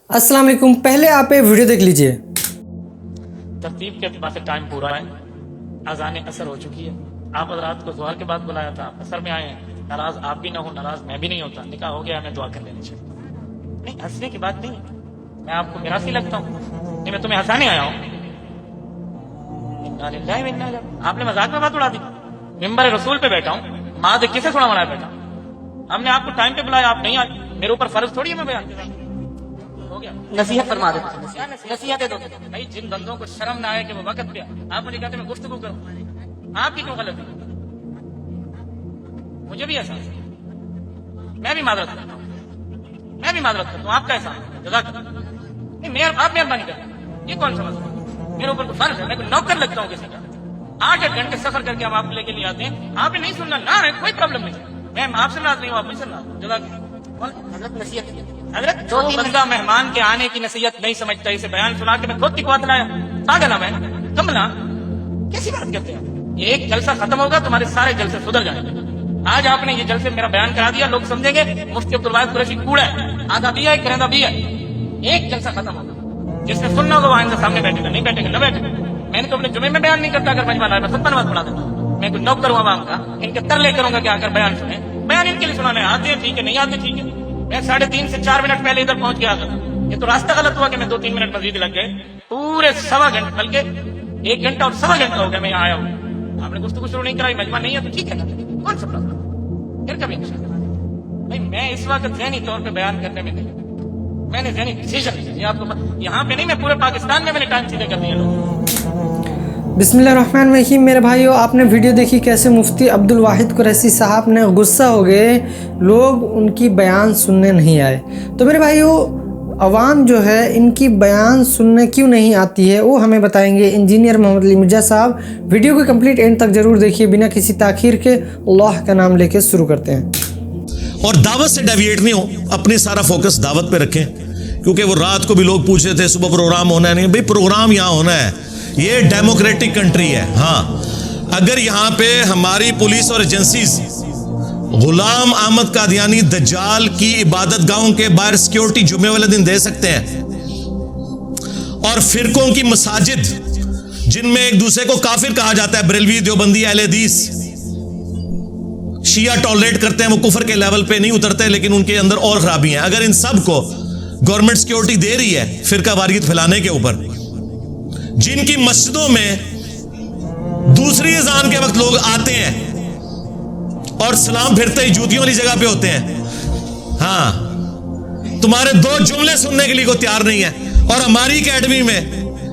अस्सलाम वालेकुम। पहले आप ये वीडियो देख लीजिए। तरतीब के अतबार से टाइम पूरा है, अज़ान असर हो चुकी है। आप रात को ज़ोहर के बाद बुलाया था, असर में आए हैं। नाराज आप भी ना हो, नाराज मैं भी नहीं होता। निकाह हो गया, हमें दुआ कर लेनी चाहिए। नहीं, हंसने की बात नहीं है। मैं आपको मिरासी लगता हूँ? नहीं, मैं तुम्हें हंसाने आया हूँ। आपने मजाक में बात उड़ा दी। मिंबर रसूल पे बैठा हूँ, माँ से किसे सुना बनाया बैठा। हमने आपको टाइम पे बुलाया, आप नहीं आए। मेरे ऊपर फर्ज थोड़ी है मैं बयान करूं। हो गया, नसीहत फरमा दो, नसीहत दे दो भाई। जिन बंदों को शर्म ना आए कि वो वक्त पे आप मुझे कहते मैं गुफ्तगू करूं, आपकी क्यों गलती? मुझे भी एहसास है, मैं भी माजरत करता हूँ, आपका एहसास जज़ाकल्लाह। नहीं, मैं आप मेहरबानी करें। ये कौन सा मसला? मेरे ऊपर तो फर्ज है, मैं कोई नौकर लगता हूँ किसी का। 8 घंटे सफर करके हम आपको लेके लिए आते हैं, आपने नहीं सुनना ना है, कोई प्रॉब्लम नहीं। मैं आपसे नाराज नहीं हूँ, आप मुझसे नाराज। जज़ाकल्लाह। हजरत नसीहत हजरत जो बंदा मेहमान के आने की नसीहत नहीं समझता, इसे बयान सुना के मैं खुद की कुव्वत लाया। पागल ना मैं, कमला कैसी बात करते हैं? एक जलसा खत्म होगा, तुम्हारे सारे जलसे सुधर जाएंगे। आज आपने ये जलसे मेरा बयान करा दिया, लोग समझेंगे मुफ्ती अब्दुल वाहिद कुरैशी कूड़ा है, आधा भी है, करेंदा भी है। एक जलसा खत्म होगा, जिसने सुनना होगा वो आइंदा सामने बैठेगा, नहीं बैठेगा न बैठेगा। मैंने तो अपने जुमे में बयान नहीं करता, अगर मजमा लाए मैं खुतबा नमाज पढ़ा देता। मैं कोई नौकर हूं आवाम का, इनके तरले करूंगा कि आकर बयान सुने। बयान इनके लिए सुनाने आते हैं, ठीक है, नहीं आते ठीक है। मैं 3.5 से 4 मिनट पहले इधर पहुंच गया था। ये तो रास्ता गलत हुआ कि मैं 2-3 मिनट मजीद लग गए। पूरे 1.25 घंटे, बल्कि 1 घंटा और 1.25 घंटा हो गया मैं यहाँ आया हूँ। आपने गुफ्तगू शुरू नहीं कराई, मजमा नहीं है तो ठीक है ना, कौन सा प्रॉब्लम? फिर कभी इंशाअल्लाह। भाई मैं इस वक्त ज़हनी तौर पे बयान करने में नहीं, मैंने ज़हनी डिसीजन लिया। आपको यहाँ पे नहीं, मैं पूरे पाकिस्तान में मैंने टाइम सीधे कर दिया लोग। बिस्मिल्लाहिर्रहमानिर्रहीम। मेरे भाइयों, आपने वीडियो देखी कैसे मुफ्ती अब्दुल वाहिद कुरैशी साहब ने गुस्सा हो गए, लोग उनकी बयान सुनने नहीं आए। तो मेरे भाइयों, अवाम जो है इनकी बयान सुनने क्यों नहीं आती है वो हमें बताएंगे इंजीनियर मोहम्मद अली मिर्जा साहब। वीडियो को कंप्लीट एंड तक जरूर देखिए। बिना किसी ताखीर के अल्लाह का नाम लेके शुरू करते हैं। और दावत से डेविएट नहीं हो, अपने सारा फोकस दावत पे रखें। क्योंकि वो रात को भी लोग पूछ रहे थे सुबह प्रोग्राम होना है, नहीं भाई प्रोग्राम यहाँ होना है। ये डेमोक्रेटिक कंट्री है। हाँ, अगर यहाँ पे हमारी पुलिस और एजेंसीज गुलाम अहमद कादियानी दज्जाल की इबादत गाहों के बाहर सिक्योरिटी जुमे वाले दिन दे सकते हैं, और फिरकों की मसाजिद जिनमें एक दूसरे को काफिर कहा जाता है, बरेलवी, देवबंदी, अहले हदीस, शिया टॉलरेट करते हैं, वो कुफर के लेवल पे नहीं उतरते, लेकिन उनके अंदर और खराबी है। अगर इन सब को गवर्नमेंट सिक्योरिटी दे रही है फिरका वारियत फैलाने के ऊपर, जिनकी मस्जिदों में दूसरी अजान के वक्त लोग आते हैं और सलाम फिरते ही जूतियों वाली जगह पे होते हैं, हाँ, तुम्हारे 2 जुमले सुनने के लिए कोई तैयार नहीं है। और हमारी एकेडमी में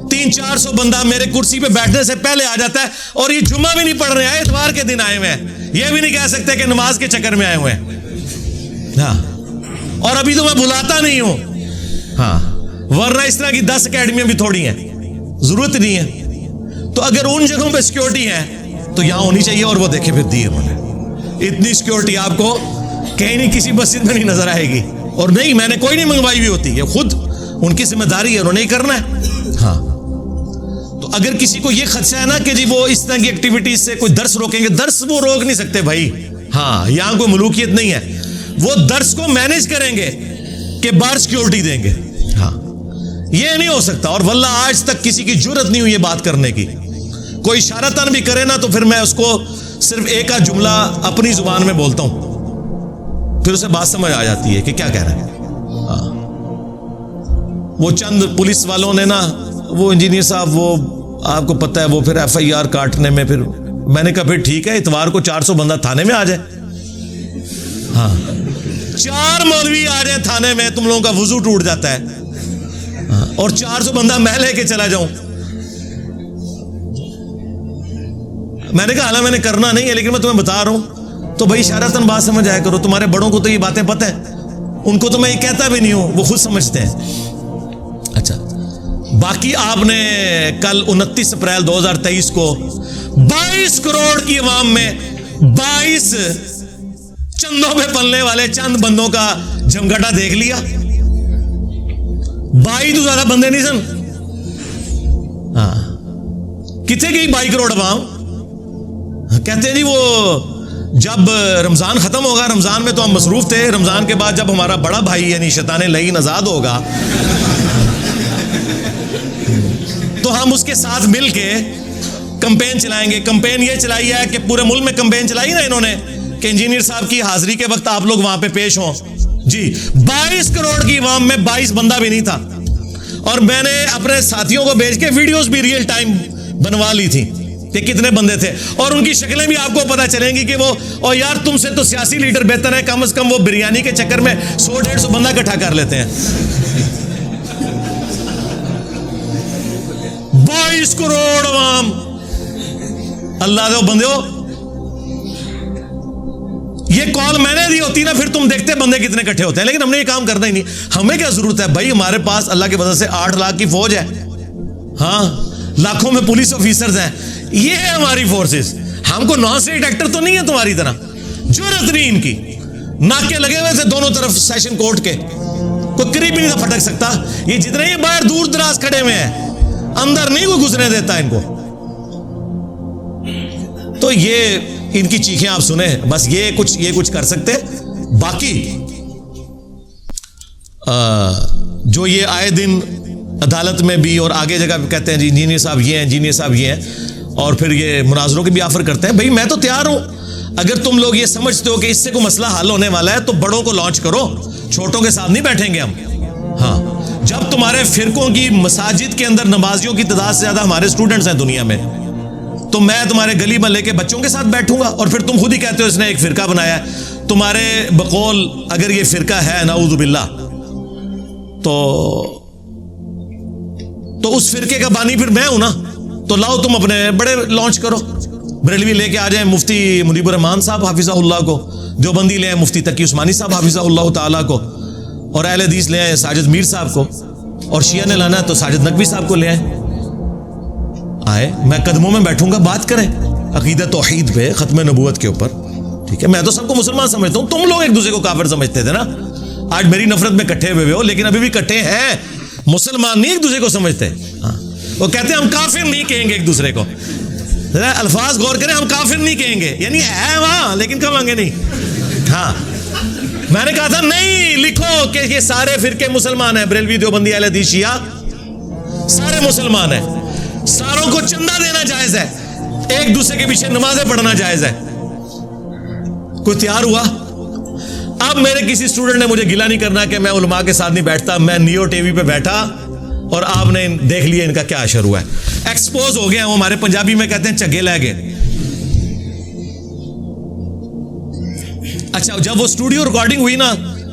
300-400 बंदा मेरे कुर्सी पे बैठने से पहले आ जाता है, और ये जुम्मा भी नहीं पढ़ रहे हैं, इतवार के दिन आए हुए हैं। ये भी नहीं कह सकते कि नमाज के चक्कर में आए हुए हैं। हाँ, और अभी तो मैं बुलाता नहीं हूं, हाँ, वरना इस तरह की 10 अकेडमियां भी थोड़ी हैं, जरूरत नहीं है। तो अगर उन जगहों पे सिक्योरिटी है तो यहां होनी चाहिए, और वो देखे फिर दी है उन्होंने। इतनी सिक्योरिटी आपको कहीं नहीं, किसी मस्जिद में नहीं नजर आएगी। और नहीं, मैंने कोई नहीं मंगवाई हुई होती है, खुद उनकी जिम्मेदारी है, उन्होंने ही करना है। हाँ, तो अगर किसी को यह खदशा है ना कि जी वो इस तरह की एक्टिविटीज से कोई दर्स रोकेंगे, दर्स वो रोक नहीं सकते भाई। हाँ, यहां कोई मलूकियत नहीं है, वो दर्स को मैनेज करेंगे कि बाहर सिक्योरिटी देंगे। हाँ, ये नहीं हो सकता। और वल्ला आज तक किसी की जुर्रत नहीं हुई ये बात करने की। कोई इशारतन भी करे ना तो फिर मैं उसको सिर्फ एक आध जुमला अपनी जुबान में बोलता हूं, फिर उसे बात समझ आ जाती है कि क्या कह रहा है। हाँ, वो चंद पुलिस वालों ने ना, वो इंजीनियर साहब, वो आपको पता है, वो फिर FIR काटने में, फिर मैंने कहा फिर ठीक है, इतवार को 400 बंदा थाने में आ जाए। हाँ, 4 मौलवी आ जाए थाने में, तुम लोगों का वुजू टूट जाता है। और 400 बंदा मैं लेके चला जाऊं। मैंने कहा मैंने करना नहीं है, लेकिन मैं तुम्हें बता रहा हूं, तो भाई इशारतन बात समझ आया करो। तुम्हारे बड़ों को तो ये बातें पता है, उनको तो मैं ये कहता भी नहीं हूं, वो खुद समझते हैं। अच्छा, बाकी आपने कल 29 अप्रैल 2023 को 22 करोड़ की आवाम में 22 चंदों पे पलने वाले चंद बंदों का जमघटा देख लिया। 22 तो ज्यादा बंदे नहीं सन। हाँ, कितने गई 22 करोड़ आवाम? कहते हैं जी वो जब रमजान खत्म होगा, रमजान में तो हम मसरूफ थे, रमजान के बाद जब हमारा बड़ा भाई यानी शैतान लईन आजाद होगा तो हम उसके साथ मिलके कैंपेन चलाएंगे। कैंपेन ये चलाई है कि पूरे मुल्क में कैंपेन चलाई ना इन्होंने कि इंजीनियर साहब की हाजिरी के वक्त आप लोग वहां पे पेश हों। जी 22 करोड़ की आवाम में 22 बंदा भी नहीं था, और मैंने अपने साथियों को भेज के वीडियोस भी रियल टाइम बनवा ली थी कि कितने बंदे थे, और उनकी शक्लें भी आपको पता चलेंगी कि वो, और यार तुमसे तो सियासी लीडर बेहतर है, कम से कम वो बिरयानी के चक्कर में 100-150 बंदा इकट्ठा कर लेते हैं। 22 करोड़ आवाम, अल्लाह दो बंदे, ये कॉल मैंने दी होती ना फिर तुम देखते बंदे कितने इकट्ठे होते हैं, लेकिन हमने ये काम करना ही नहीं। हमें क्या जरूरत है भाई, हमारे पास अल्लाह की वजह से 8 लाख की फौज है, हाँ लाखों में पुलिस ऑफिसर्स हैं, ये है हमारी फोर्सेस। हमको नॉन स्टेट एक्टर तो नहीं है तुम्हारी तरह, जरूरत नहीं इनकी। नाके लगे हुए थे दोनों तरफ सेशन कोर्ट के, कोई करीब भी नहीं था फटक सकता। ये जितने ही बाहर दूर दराज खड़े हुए हैं, अंदर नहीं कोई घुसने देता इनको। तो ये इनकी चीखें आप सुने, बस ये कुछ कर सकते। बाकी जो ये आए दिन अदालत में भी और आगे जगह पे कहते हैं जी इंजीनियर साहब ये हैं, इंजीनियर साहब ये हैं, और फिर ये मुनाजरों की भी ऑफर करते हैं। भाई मैं तो तैयार हूं, अगर तुम लोग ये समझते हो कि इससे कोई मसला हल होने वाला है तो बड़ों को लॉन्च करो, छोटों के साथ नहीं बैठेंगे हम। हाँ, जब तुम्हारे फिरकों की मसाजिद के अंदर नमाजियों की तादाद से ज्यादा हमारे स्टूडेंट्स हैं दुनिया में, तो मैं तुम्हारे गली मोहल्ले के बच्चों के साथ बैठूंगा, और फिर तुम खुद ही कहते हो इसने एक फिरका बनाया है। तुम्हारे बकौल अगर ये फिरका है नाऊज़ु बिल्लाह, तो उस फिरके का बानी फिर मैं हूं ना, तो लाओ तुम अपने बड़े लॉन्च करो। बरेलवी लेके आ जाए मुफ्ती मुनीबुर रहमान साहब हाफिज़हुल्लाह को, देवबंदी ले आए मुफ्ती तकी उस्मानी साहब हाफिज़हुल्लाह ताला को, और अहले हदीस ले आए साजिद मीर साहब को, और शिया ने लाना है तो साजिद नकवी साहब को ले आए। मैं कदमों में बैठूंगा, बात करें अकीदत तौहीद पे, खत्म नबूवत के ऊपर। ठीक है, मैं तो सबको मुसलमान समझता हूं, तुम लोग एक दूसरे को काफिर समझते थे ना। आज मेरी नफरत में इकट्ठे हुए हो, लेकिन अभी भी इकट्ठे हैं, मुसलमान नहीं एक दूसरे को समझते। हाँ, वो कहते हैं हम काफिर नहीं कहेंगे एक दूसरे को। अल्फाज गौर करें, हम काफिर नहीं कहेंगे, यानी है वहां लेकिन कहेंगे नहीं। हाँ, मैंने कहा था नहीं लिखो कि ये सारे फिरके मुसलमान हैं, बरेलवी देवबंदी अहले हदीस शिया सारे मुसलमान हैं, सारों को चंदा देना जायज है, एक दूसरे के पीछे नमाजें पढ़ना जायज है। कोई तैयार हुआ? अब मेरे किसी स्टूडेंट ने मुझे गिला नहीं करना कि मैं उलमा के साथ नहीं बैठता। मैं नियो टीवी पे बैठा और आपने देख लिया इनका क्या असर हुआ है। एक्सपोज हो गए, वो हमारे पंजाबी में कहते हैं चगे लै गए। अच्छा, जब वो स्टूडियो रिकॉर्डिंग हुई ना,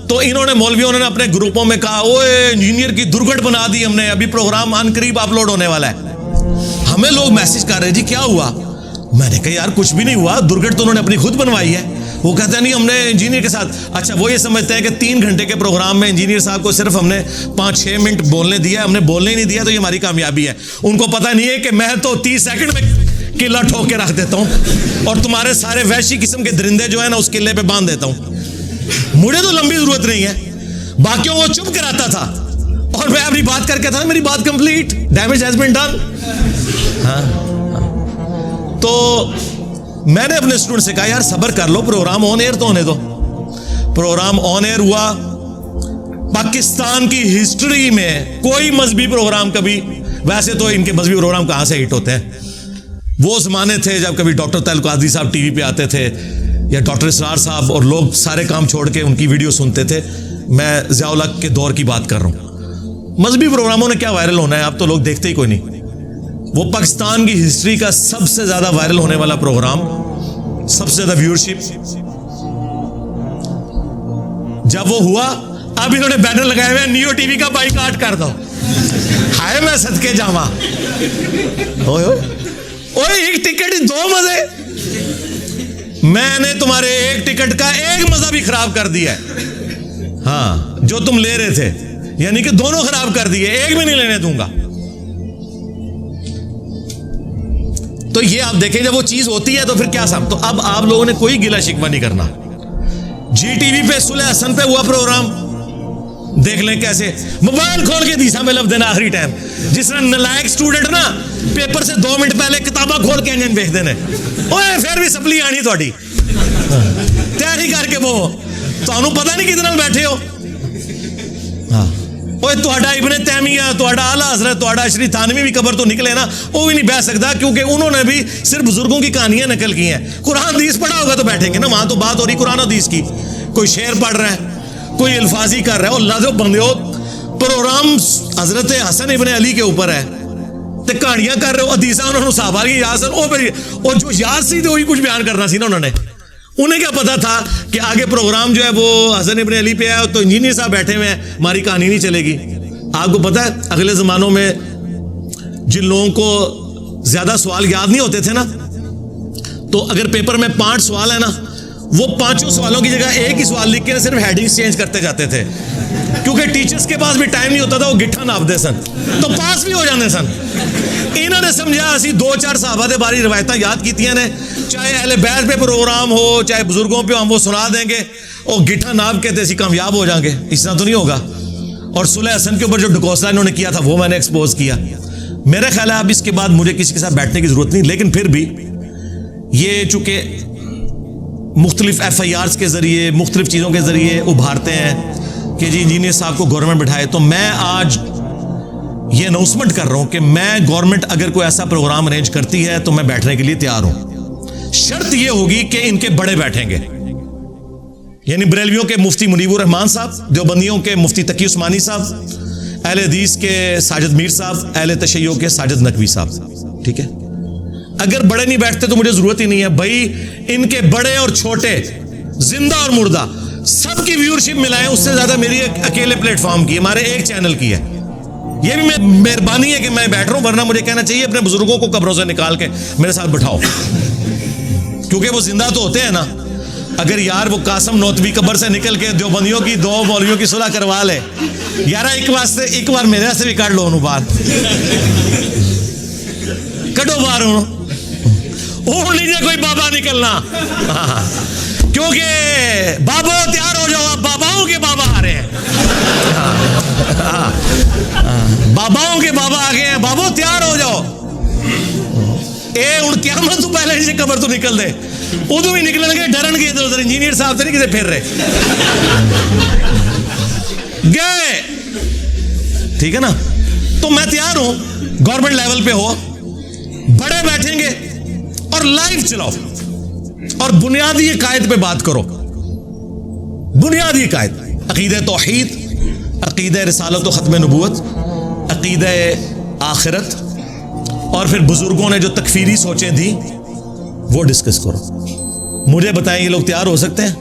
तो इन्होंने मौलवियों ने अपने ग्रुपों में कहा ओए इंजीनियर की दुर्घट बना दी हमने, अभी प्रोग्राम अनकरीब अपलोड होने वाला है। हमें लोग मैसेज कर रहे जी क्या हुआ? मैंने कहा यार कुछ भी नहीं हुआ, दुर्घट तो उन्होंने अपनी खुद बनवाई है। वो कहते हैं नहीं हमने इंजीनियर के साथ। अच्छा, वो ये समझते हैं कि 3 घंटे के प्रोग्राम में इंजीनियर साहब को सिर्फ हमने 5-6 मिनट बोलने दिया, हमने बोलने ही नहीं दिया तो ये हमारी कामयाबी है। उनको पता नहीं है कि मैं तो 30 सेकंड में किला ठोक के रख देता हूं, और तुम्हारे सारे वैशी किस्म के दरिंदे जो है ना उस किले पे बांध देता हूं। मुझे तो लंबी जरूरत नहीं है, बाकियों को चुप कराता था, और मैं अपनी बात करके था, मेरी बात complete, damage has been done. तो मैंने अपने स्टूडेंट से कहा यार सब्र कर लो, प्रोग्राम ऑन एयर तो होने दो। प्रोग्राम ऑन एयर हुआ। पाकिस्तान की हिस्ट्री में कोई मजहबी प्रोग्राम कभी, वैसे तो इनके मजहबी प्रोग्राम कहां से हिट होते हैं, वो जमाने थे जब कभी डॉक्टर तैयब कादरी साहब टीवी पे आते थे, या डॉक्टर इसरार साहब, और लोग सारे काम छोड़ के उनकी वीडियो सुनते थे। मैं ज़िया-उल हक के दौर की बात कर रहा हूं। मजहबी प्रोग्रामों ने क्या वायरल होना है, अब तो लोग देखते ही कोई नहीं। वो पाकिस्तान की हिस्ट्री का सबसे ज्यादा वायरल होने वाला प्रोग्राम, सबसे ज्यादा व्यूअरशिप, जब वो हुआ, अब इन्होंने बैनर लगाए हुए नियो टीवी का बाइकाट कर दो। हाय मैं सदके जावा, ओए एक टिकट 2 मजे। मैंने तुम्हारे एक टिकट का एक मजा भी खराब कर दिया है। हाँ, जो तुम ले रहे थे, यानी कि दोनों खराब कर दिए, एक भी नहीं लेने दूंगा। तो ये आप देखें, जब वो चीज होती है तो फिर क्या साहब। तो अब आप लोगों ने कोई गिला शिकवा नहीं करना। जी टीवी पे सुलह हसन पे हुआ प्रोग्राम, देख लें कैसे मोबाइल खोल के दीसा में लब देना आखिरी टाइम। जिसने नलायक स्टूडेंट ना पेपर से 2 मिनट पहले किताबा खोल के इंजन देख देने, ओए फिर भी सप्ली आनी थोड़ी तैयारी करके वो, तो पता नहीं कितने बैठे हो। हाँ, ओए तुहाडा इब्ने तैमिया, तुहाडा आला हज़रत, तुहाडा अशरी थानवी भी कबर तो निकले ना, वो भी नहीं बह सकता, क्योंकि उन्होंने भी सिर्फ बुजुर्गों की कहानियां नकल की हैं। कुरान हदीस पढ़ा होगा तो बैठेंगे ना, वहां तो बात हो रही कुरान हदीस की। कोई शेर पढ़ रहा है, कोई अल्फाजी कर रहा है, और लाजो बंदे प्रोग्राम हजरत हसन इब्ने अली के ऊपर है ते कहानियां कर रहे हो, हदीसा उन्होंने साहबा की याद सन, और जो याद सी तो वही कुछ बयान करना सी ना उन्होंने। उन्हें क्या पता था कि आगे प्रोग्राम जो है वो हसन इब्ने अली पे है, तो इंजीनियर साहब बैठे हुए हैं, हमारी कहानी नहीं चलेगी। आपको पता है अगले जमानों में जिन लोगों को ज्यादा सवाल याद नहीं होते थे ना, तो अगर पेपर में 5 सवाल है ना, वो 5 सवालों की जगह एक ही सवाल लिख के सिर्फ हेडिंग्स चेंज करते जाते थे, क्योंकि टीचर्स के पास भी टाइम नहीं होता था, वो गिट्ठा नापते सन, तो पास भी हो जाते सन। इन्होंने समझा असी 2-4 साहबा दे बारी रवायतां याद कीतियां ने, चाहे अहले बैत पे प्रोग्राम हो, चाहे बुजुर्गों पे, हम वो सुना देंगे और गिट्ठा नाप के ते कामयाब हो जाएंगे। इस तरह तो नहीं होगा। और सुलह हसन के ऊपर जो ढकोसला इन्होंने किया था वो मैंने एक्सपोज किया। मेरा ख्याल है अब इसके बाद मुझे किसी के साथ बैठने की जरूरत नहीं, लेकिन फिर भी ये चूंकि मुख्तलिफ FIRs के जरिए, मुख्तलिफ चीज़ों के जरिए उभारते हैं कि जी इंजीनियर साहब को गवर्नमेंट बिठाए, तो मैं आज ये अनाउंसमेंट कर रहा हूं कि मैं गवर्नमेंट अगर कोई ऐसा प्रोग्राम अरेंज करती है तो मैं बैठने के लिए तैयार हूं। शर्त यह होगी कि इनके बड़े बैठेंगे, यानी बरेलवियों के मुफ्ती मुनीबुर रहमान साहब, देवबंदियों के मुफ्ती तकी उस्मानी साहब, अहले हदीस के साजिद मीर साहब, अहले तशय्यो के साजिद नकवी साहब। ठीक है, अगर बड़े नहीं बैठते तो मुझे जरूरत ही नहीं है भाई। इनके बड़े और छोटे, जिंदा और मुर्दा, सबकी व्यूअरशिप मिलाएं, उससे ज्यादा मेरी अकेले प्लेटफॉर्म की, हमारे एक चैनल की है। ये भी मेहरबानी है कि मैं बैठ रहा हूं, वरना मुझे कहना चाहिए अपने बुजुर्गों को कब्रों से निकाल के मेरे साथ बिठाओ, क्योंकि वो जिंदा तो होते हैं ना। अगर यार वो कासम नौतवी कब्र से निकल के देवबंदियों की 2 मौलवियों की सुलह करवा ले यार, एक बार मेरे से भी काट लो बाहर, कटो बाहर हूं लीजिए कोई बाबा निकलना, क्योंकि बाबा तैयार हो जाओ, अब बाबाओं के बाबा आ रहे हैं, बाबाओं के बाबा आ गए हैं, बाबो तैयार हो जाओ। ए उन क़यामत तो पहले इसे कब्र तो निकल दे, उदू भी निकलेंगे, डरनगे इधर उधर, इंजीनियर साहब से नहीं किसे फिर रहे गए। ठीक है ना, तो मैं तैयार हूं, गवर्नमेंट लेवल पे हो, बड़े बैठेंगे और लाइव चलाओ और बुनियादी कायद पे बात करो। बुनियादी कायद, अकीदे तौहीद, अकीदे रिसालत व खत्म नबूवत, अकीदे आखिरत, और फिर बुजुर्गों ने जो तकफीरी सोचें थी वो डिस्कस करो। मुझे बताएं ये लोग तैयार हो सकते हैं?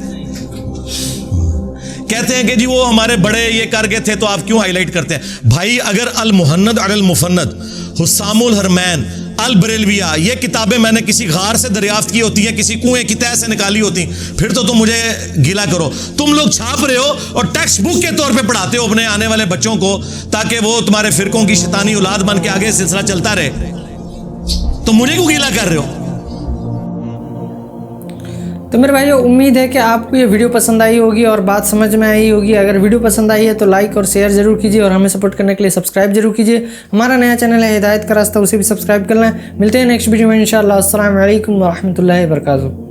कहते हैं कि जी वो हमारे बड़े ये कर गए थे तो आप क्यों हाईलाइट करते हैं? भाई अगर अल मुहन्नद अल मुफन्नद, हुस्सामुल हरमैन, अल बरेलविया, ये किताबें मैंने किसी गार से दरियाफ्त की होती है, किसी कुएं की तह से निकाली होती, फिर तो तुम मुझे गिला करो। तुम लोग छाप रहे हो और टेक्स्ट बुक के तौर पे पढ़ाते हो अपने आने वाले बच्चों को, ताकि वो तुम्हारे फिरकों की शैतानी औलाद बन के आगे सिलसिला चलता रहे, तो मुझे क्यों गिला कर रहे हो? तो मेरे भाइयों, उम्मीद है कि आपको ये वीडियो पसंद आई होगी और बात समझ में आई होगी। अगर वीडियो पसंद आई है तो लाइक और शेयर जरूर कीजिए, और हमें सपोर्ट करने के लिए सब्सक्राइब जरूर कीजिए। हमारा नया चैनल है हिदायत का रास्ता, उसे भी सब्सक्राइब करना है। मिलते हैं नेक्स्ट वीडियो में इंशाअल्लाह। अस्सलाम वालेकुम व रहमतुल्लाहि व बरकातहू।